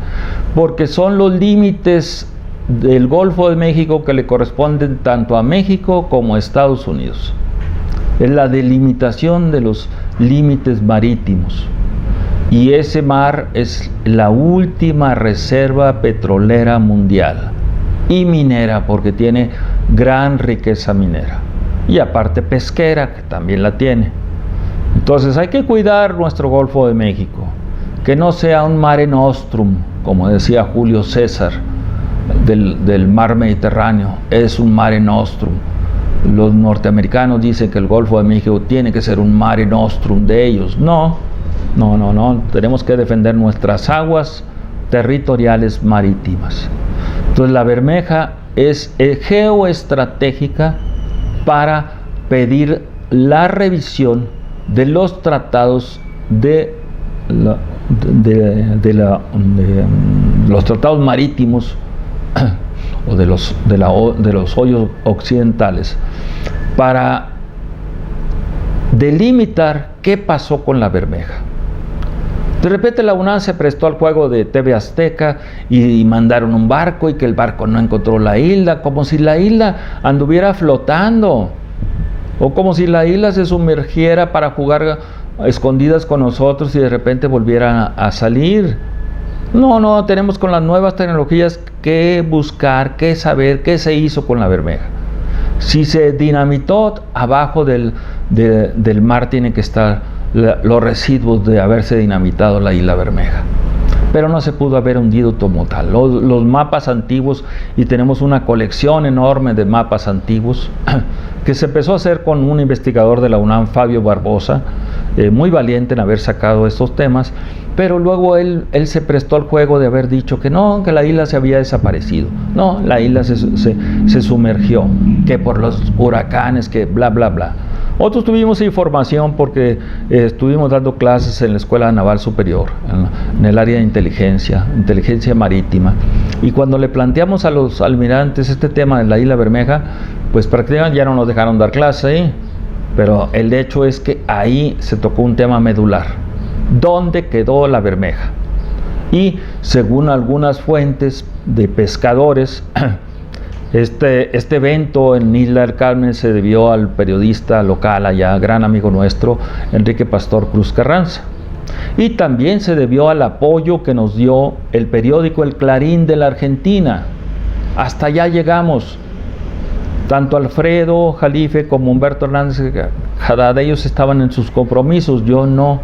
porque son los límites del Golfo de México que le corresponden tanto a México como a Estados Unidos. Es la delimitación de los límites marítimos. Y ese mar es la última reserva petrolera mundial y minera, porque tiene gran riqueza minera, y aparte pesquera, que también la tiene. Entonces hay que cuidar nuestro Golfo de México, que no sea un mare nostrum, como decía Julio César, del mar Mediterráneo. Es un mare nostrum. Los norteamericanos dicen que el Golfo de México tiene que ser un mare nostrum de ellos. No, tenemos que defender nuestras aguas territoriales marítimas. Entonces la Bermeja es geoestratégica para pedir la revisión de los tratados los tratados marítimos o de los hoyos occidentales, para delimitar qué pasó con la Bermeja. De repente la UNAM se prestó al juego de TV Azteca y mandaron un barco, y que el barco no encontró la isla, como si la isla anduviera flotando, o como si la isla se sumergiera para jugar a escondidas con nosotros y de repente volviera a salir. No, tenemos con las nuevas tecnologías que buscar, que saber qué se hizo con la Bermeja. Si se dinamitó, abajo del mar tienen que estar los residuos de haberse dinamitado la Isla Bermeja. Pero no se pudo haber hundido como tal. Los mapas antiguos, y tenemos una colección enorme de mapas antiguos que se empezó a hacer con un investigador de la UNAM, Fabio Barbosa, muy valiente en haber sacado estos temas, pero luego él se prestó al juego de haber dicho que no, que la isla se había desaparecido. No, la isla se sumergió, que por los huracanes, que bla, bla, bla. Otros tuvimos información porque estuvimos dando clases en la Escuela Naval Superior, en el área de inteligencia marítima, y cuando le planteamos a los almirantes este tema de la Isla Bermeja, pues prácticamente ya no nos dejaron dar clase ahí, pero el hecho es que ahí se tocó un tema medular: ¿dónde quedó la Bermeja? Y según algunas fuentes de pescadores, este evento en Isla del Carmen se debió al periodista local allá, gran amigo nuestro, Enrique Pastor Cruz Carranza. Y también se debió al apoyo que nos dio el periódico El Clarín de la Argentina. Hasta allá llegamos. Tanto Alfredo Jalife como Humberto Hernández Haddad, ellos estaban en sus compromisos, yo no.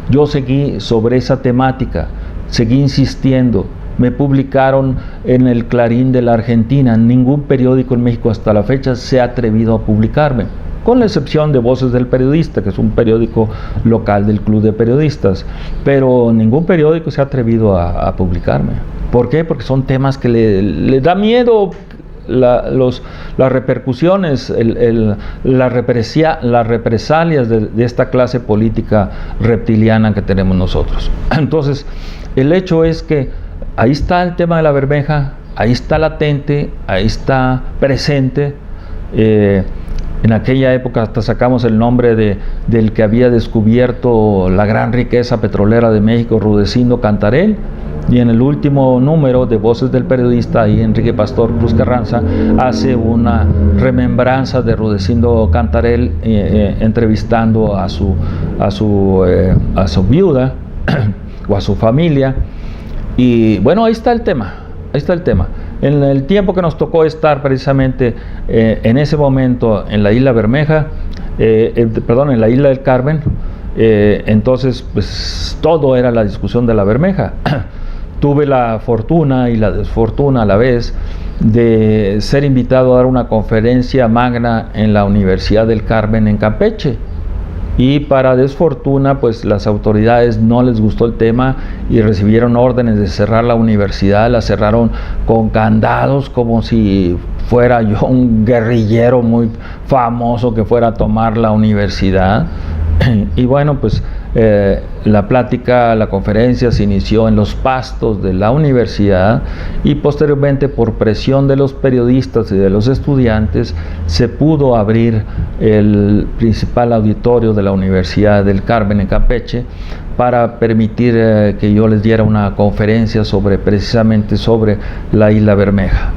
Yo seguí sobre esa temática, seguí insistiendo. Me publicaron en el Clarín de la Argentina. Ningún periódico en México hasta la fecha se ha atrevido a publicarme, con la excepción de Voces del Periodista, que es un periódico local del Club de Periodistas, pero ningún periódico se ha atrevido a publicarme. ¿Por qué? Porque son temas que le da miedo las repercusiones, las represalias de esta clase política reptiliana que tenemos nosotros. Entonces, el hecho es que ahí está el tema de la Bermeja, ahí está latente, ahí está presente. En aquella época hasta sacamos el nombre del que había descubierto la gran riqueza petrolera de México, Rudecindo Cantarell. Y en el último número de Voces del Periodista, ahí Enrique Pastor Cruz Carranza hace una remembranza de Rudecindo Cantarell, entrevistando a su viuda o a su familia. Y bueno, ahí está el tema. En el tiempo que nos tocó estar precisamente en ese momento en la Isla Bermeja, en la Isla del Carmen, entonces pues todo era la discusión de la Bermeja. tuve la fortuna y la desfortuna a la vez de ser invitado a dar una conferencia magna en la Universidad del Carmen en Campeche. Y para desfortuna, pues las autoridades no les gustó el tema y recibieron órdenes de cerrar la universidad. La cerraron con candados, como si fuera yo un guerrillero muy famoso que fuera a tomar la universidad. Y bueno, pues la plática, la conferencia se inició en los pastos de la universidad y posteriormente, por presión de los periodistas y de los estudiantes, se pudo abrir el principal auditorio de la Universidad del Carmen en Campeche para permitir que yo les diera una conferencia precisamente sobre la Isla Bermeja.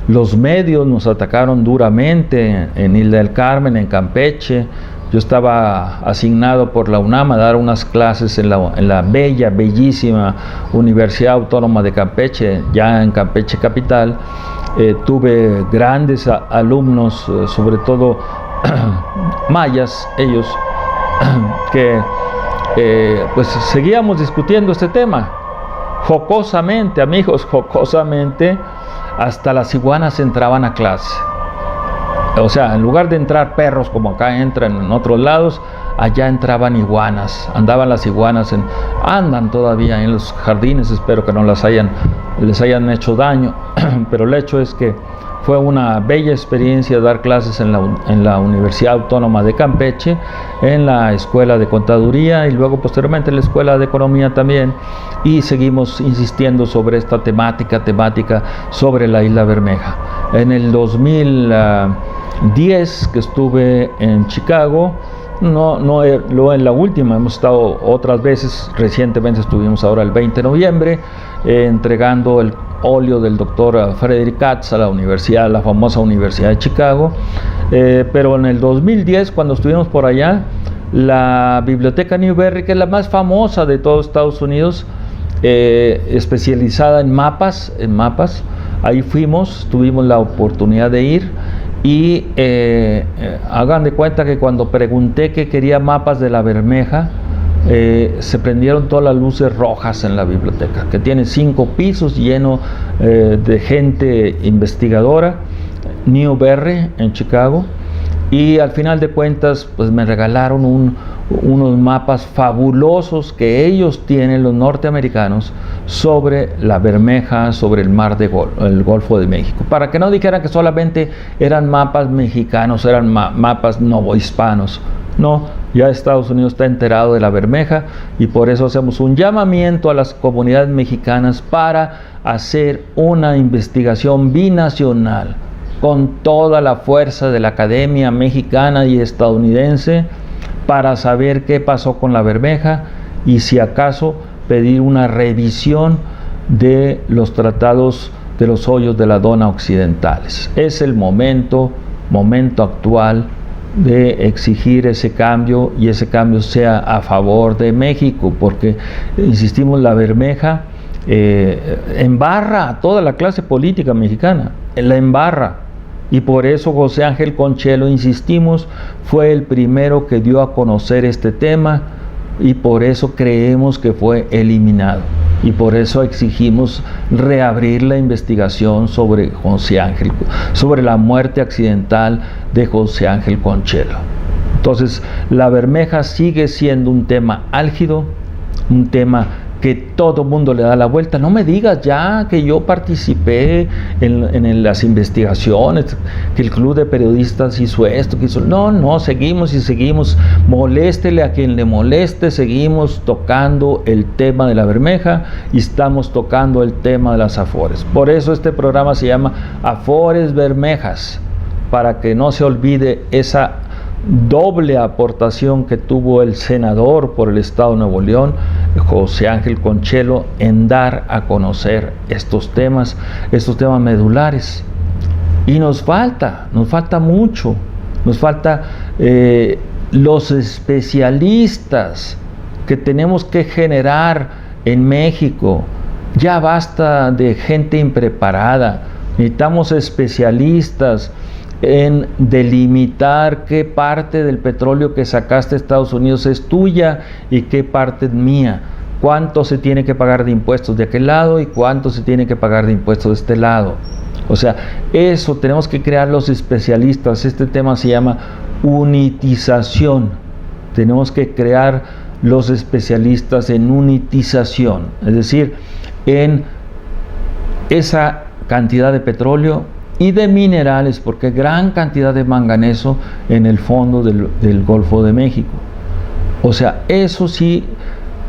Los medios nos atacaron duramente en Isla del Carmen, en Campeche. Yo estaba asignado por la UNAM a dar unas clases en la bellísima Universidad Autónoma de Campeche, ya en Campeche capital. Tuve grandes alumnos, sobre todo mayas, ellos, que pues seguíamos discutiendo este tema. Jocosamente, amigos, jocosamente, hasta las iguanas entraban a clase. O sea, en lugar de entrar perros como acá entran en otros lados, allá entraban iguanas. Andaban las iguanas, andan todavía en los jardines. Espero que no les hayan hecho daño. Pero el hecho es que fue una bella experiencia dar clases en la Universidad Autónoma de Campeche, en la Escuela de Contaduría y luego posteriormente en la Escuela de Economía también. Y seguimos insistiendo sobre esta temática sobre la Isla Bermeja. En el 2010 que estuve en Chicago, no en la última, hemos estado otras veces, recientemente estuvimos ahora el 20 de noviembre entregando el óleo del doctor Frederick Katz a la famosa Universidad de Chicago, pero en el 2010, cuando estuvimos por allá, la Biblioteca Newberry, que es la más famosa de todo Estados Unidos, especializada en mapas, ahí fuimos, tuvimos la oportunidad de ir. Y hagan de cuenta que cuando pregunté que quería mapas de la Bermeja, se prendieron todas las luces rojas en la biblioteca, que tiene 5 pisos lleno de gente investigadora, Newberry en Chicago. Y al final de cuentas, pues me regalaron unos mapas fabulosos que ellos tienen, los norteamericanos, sobre la Bermeja, sobre el mar el Golfo de México, para que no dijeran que solamente eran mapas mexicanos, eran mapas novohispanos. No, ya Estados Unidos está enterado de la Bermeja y por eso hacemos un llamamiento a las comunidades mexicanas para hacer una investigación binacional con toda la fuerza de la academia mexicana y estadounidense para saber qué pasó con la Bermeja y si acaso pedir una revisión de los tratados de los hoyos de la Dona occidentales. Es el momento actual de exigir ese cambio y ese cambio sea a favor de México, porque, insistimos, la Bermeja embarra a toda la clase política mexicana, la embarra. Y por eso José Ángel Conchelo, insistimos, fue el primero que dio a conocer este tema y por eso creemos que fue eliminado. Y por eso exigimos reabrir la investigación sobre José Ángel, sobre la muerte accidental de José Ángel Conchelo. Entonces, la Bermeja sigue siendo un tema álgido, un tema que todo mundo le da la vuelta. No me digas ya que yo participé en las investigaciones, que el club de periodistas hizo esto, que hizo... No, seguimos y seguimos. Moléstele a quien le moleste, seguimos tocando el tema de la Bermeja y estamos tocando el tema de las Afores. Por eso este programa se llama Afores Bermejas, para que no se olvide esa doble aportación que tuvo el senador por el Estado de Nuevo León, José Ángel Conchelo, en dar a conocer estos temas medulares. Y nos falta mucho, nos falta los especialistas que tenemos que generar en México. Ya basta de gente impreparada, necesitamos especialistas en delimitar qué parte del petróleo que sacaste de Estados Unidos es tuya y qué parte es mía. cuánto se tiene que pagar de impuestos de aquel lado y cuánto se tiene que pagar de impuestos de este lado. O sea, eso tenemos que crear los especialistas. Este tema se llama unitización. Tenemos que crear los especialistas en unitización, es decir, en esa cantidad de petróleo y de minerales, porque hay gran cantidad de manganeso en el fondo del Golfo de México. O sea, eso sí,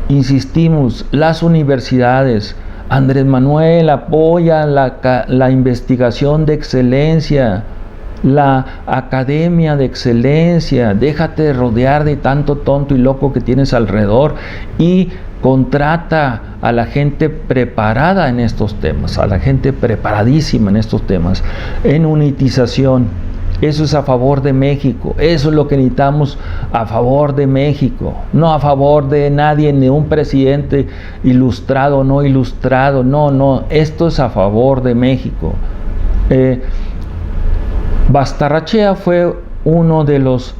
insistimos, las universidades, Andrés Manuel apoya la investigación de excelencia, la academia de excelencia. Déjate de rodear de tanto tonto y loco que tienes alrededor y contrata a la gente preparada en estos temas, a la gente preparadísima en estos temas, en unitización. Eso es a favor de México, eso es lo que necesitamos a favor de México, no a favor de nadie, ni un presidente ilustrado o no ilustrado, no, esto es a favor de México. Bastarrachea fue uno de los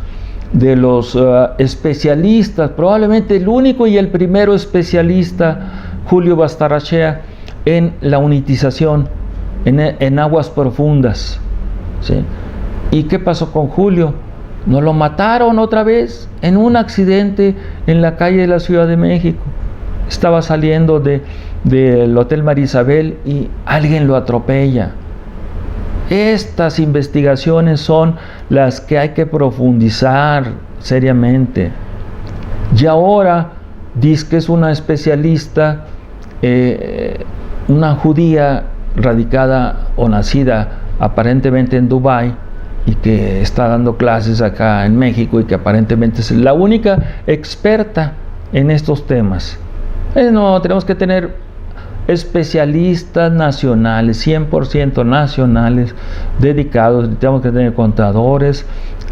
especialistas, probablemente el único y el primero especialista, Julio Bastarrachea, en la unitización, en aguas profundas, ¿sí? ¿Y qué pasó con Julio? ¿No lo mataron otra vez en un accidente en la calle de la Ciudad de México? Estaba saliendo del Hotel Marisabel y alguien lo atropella. Estas investigaciones son las que hay que profundizar seriamente. Y ahora dice que es una especialista, una judía radicada o nacida aparentemente en Dubái, y que está dando clases acá en México y que aparentemente es la única experta en estos temas. No, tenemos que tener especialistas nacionales, 100% nacionales, dedicados. Tenemos que tener contadores,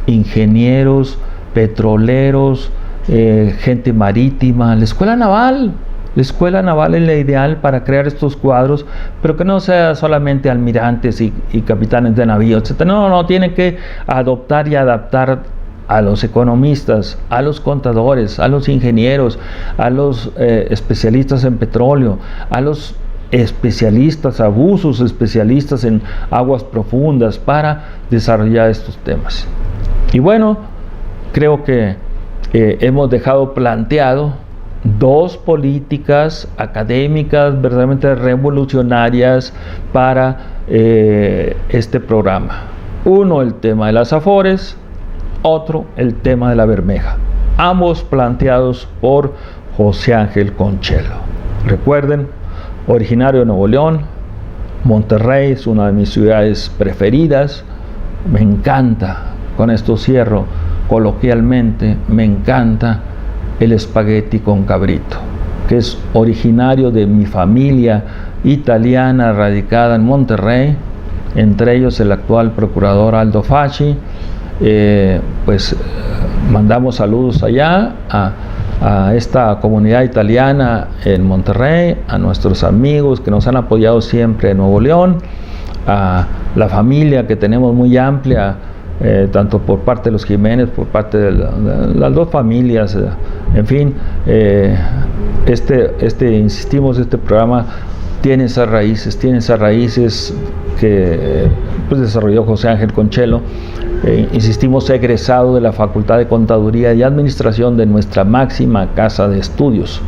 ingenieros, petroleros, gente marítima, la escuela naval. La escuela naval es la ideal para crear estos cuadros, pero que no sea solamente almirantes y capitanes de navíos, etc. No, tiene que adoptar y adaptar a los economistas, a los contadores, a los ingenieros, a los especialistas en petróleo, a los especialistas, abusos, especialistas en aguas profundas para desarrollar estos temas. Y bueno, creo que hemos dejado planteado dos políticas académicas verdaderamente revolucionarias para este programa. Uno, el tema de las Afores, otro, el tema de la Bermeja. Ambos planteados por José Ángel Conchelo. Recuerden, originario de Nuevo León, Monterrey es una de mis ciudades preferidas. Me encanta, con esto cierro coloquialmente, me encanta el espagueti con cabrito, que es originario de mi familia italiana radicada en Monterrey, entre ellos el actual procurador Aldo Fasci. Pues mandamos saludos allá a esta comunidad italiana en Monterrey, a nuestros amigos que nos han apoyado siempre en Nuevo León, a la familia que tenemos muy amplia, tanto por parte de los Jiménez, por parte de las dos familias, en fin, insistimos, este programa tiene esas raíces que pues desarrolló José Ángel Conchelo. Insistimos, egresado de la Facultad de Contaduría y Administración de nuestra máxima casa de estudios.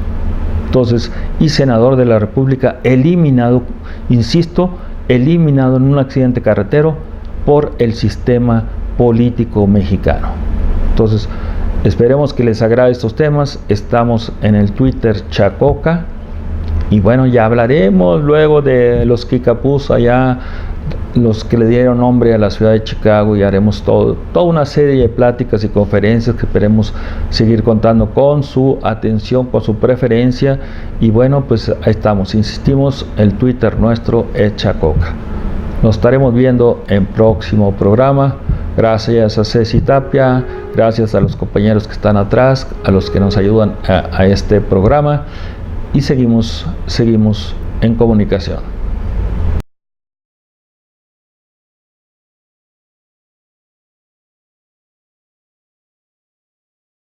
Entonces, y senador de la República, eliminado, insisto, eliminado en un accidente carretero por el sistema político mexicano. Entonces, esperemos que les agrade estos temas. Estamos en el Twitter Chacoca. Y bueno, ya hablaremos luego de los Kikapús allá, los que le dieron nombre a la ciudad de Chicago, y haremos toda una serie de pláticas y conferencias que esperemos seguir contando con su atención, con su preferencia. Y bueno, pues ahí estamos, insistimos, el Twitter nuestro es Chacoca. Nos estaremos viendo en próximo programa. Gracias a Ceci Tapia, gracias a los compañeros que están atrás, a los que nos ayudan a este programa, y seguimos en comunicación.